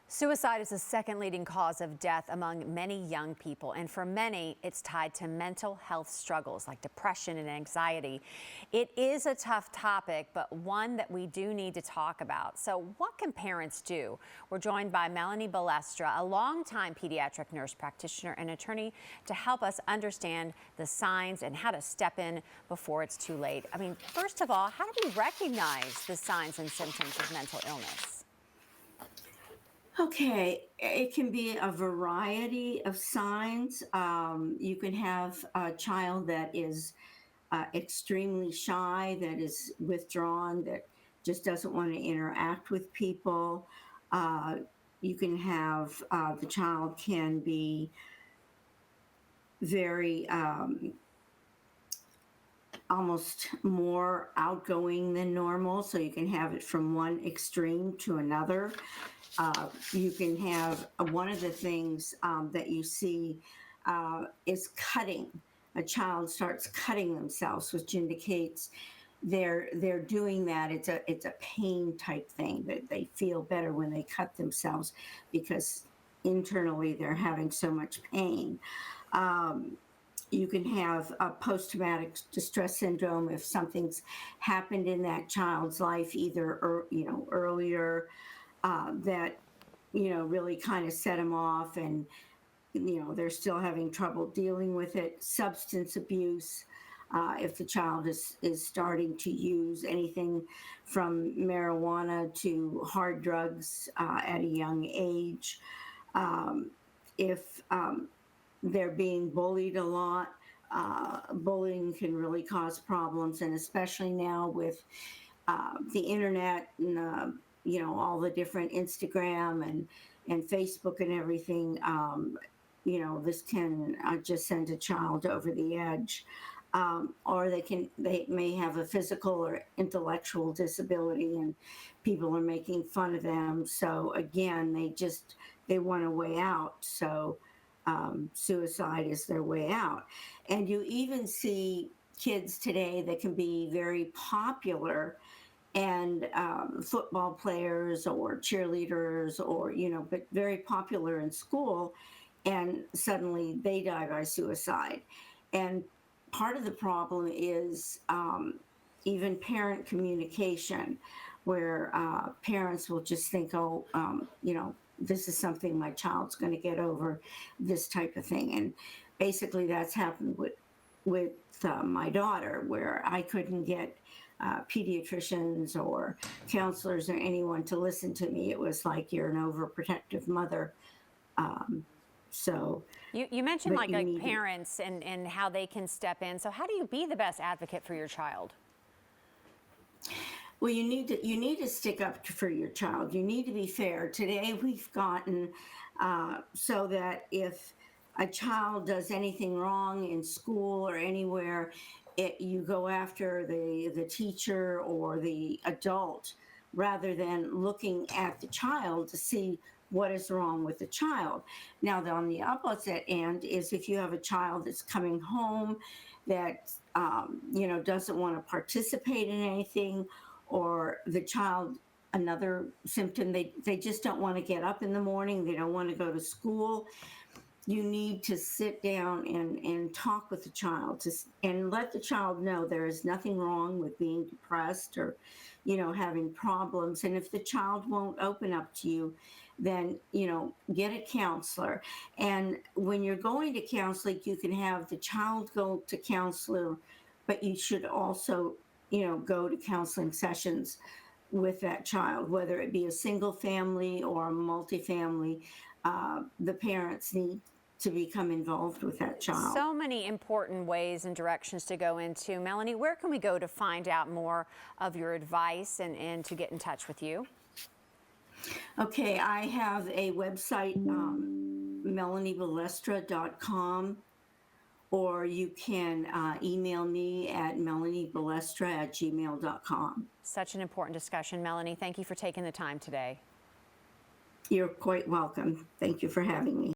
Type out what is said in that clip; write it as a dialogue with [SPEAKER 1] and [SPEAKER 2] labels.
[SPEAKER 1] Suicide is the second leading cause of death among many young people, and for many, it's tied to mental health struggles like depression and anxiety. It is a tough topic, but one that we do need to talk about. So what can parents do? We're joined by Melanie Balestra, a longtime pediatric nurse practitioner and attorney, to help us understand the signs and how to step in before it's too late. I mean, first of all, how do we recognize the signs and symptoms of mental illness?
[SPEAKER 2] Okay, it can be a variety of signs. You can have a child that is extremely shy, that is withdrawn, that just doesn't want to interact with people. Uh, you can have the child can be very almost more outgoing than normal, so you can have it from one extreme to another. You can have one of the things that you see is cutting. A child starts cutting themselves, which indicates they're doing that. It's a pain type thing, that they feel better when they cut themselves because internally they're having so much pain. You can have a post-traumatic distress syndrome if something's happened in that child's life, either earlier, that really kind of set them off, and they're still having trouble dealing with it. Substance abuse, if the child is starting to use anything from marijuana to hard drugs at a young age. If they're being bullied a lot, bullying can really cause problems, and especially now with the internet and all the different Instagram and Facebook and everything. This can just send a child over the edge. Or they may have a physical or intellectual disability, and people are making fun of them. So again, they want a way out. So suicide is their way out. And you even see kids today that can be very popular, and football players or cheerleaders, or but very popular in school, and suddenly they die by suicide. And part of the problem is even parent communication, where parents will just think, oh, this is something my child's going to get over, this type of thing. And basically that's happened with my daughter, where I couldn't get pediatricians or counselors or anyone to listen to me. It was like, you're an overprotective mother. So
[SPEAKER 1] you mentioned
[SPEAKER 2] but
[SPEAKER 1] like parents and how they can step in. So how do you be the best advocate for your child?
[SPEAKER 2] Well, you need to stick up for your child. You need to be fair. Today we've gotten so that if a child does anything wrong in school or anywhere, you go after the teacher or the adult, rather than looking at the child to see what is wrong with the child. Now, on the opposite end is if you have a child that's coming home that doesn't want to participate in anything, or the child, another symptom, they just don't want to get up in the morning, they don't want to go to school. You need to sit down and talk with the child and let the child know there is nothing wrong with being depressed or having problems. And if the child won't open up to you, then get a counselor. And when you're going to counseling, you can have the child go to counselor, but you should also go to counseling sessions with that child, whether it be a single family or a multifamily. The parents need to become involved with that child.
[SPEAKER 1] So many important ways and directions to go into. Melanie, where can we go to find out more of your advice and to get in touch with you?
[SPEAKER 2] Okay, I have a website, melaniebalestra.com, or you can email me at melaniebalestra@gmail.com.
[SPEAKER 1] Such an important discussion, Melanie. Thank you for taking the time today.
[SPEAKER 2] You're quite welcome. Thank you for having me.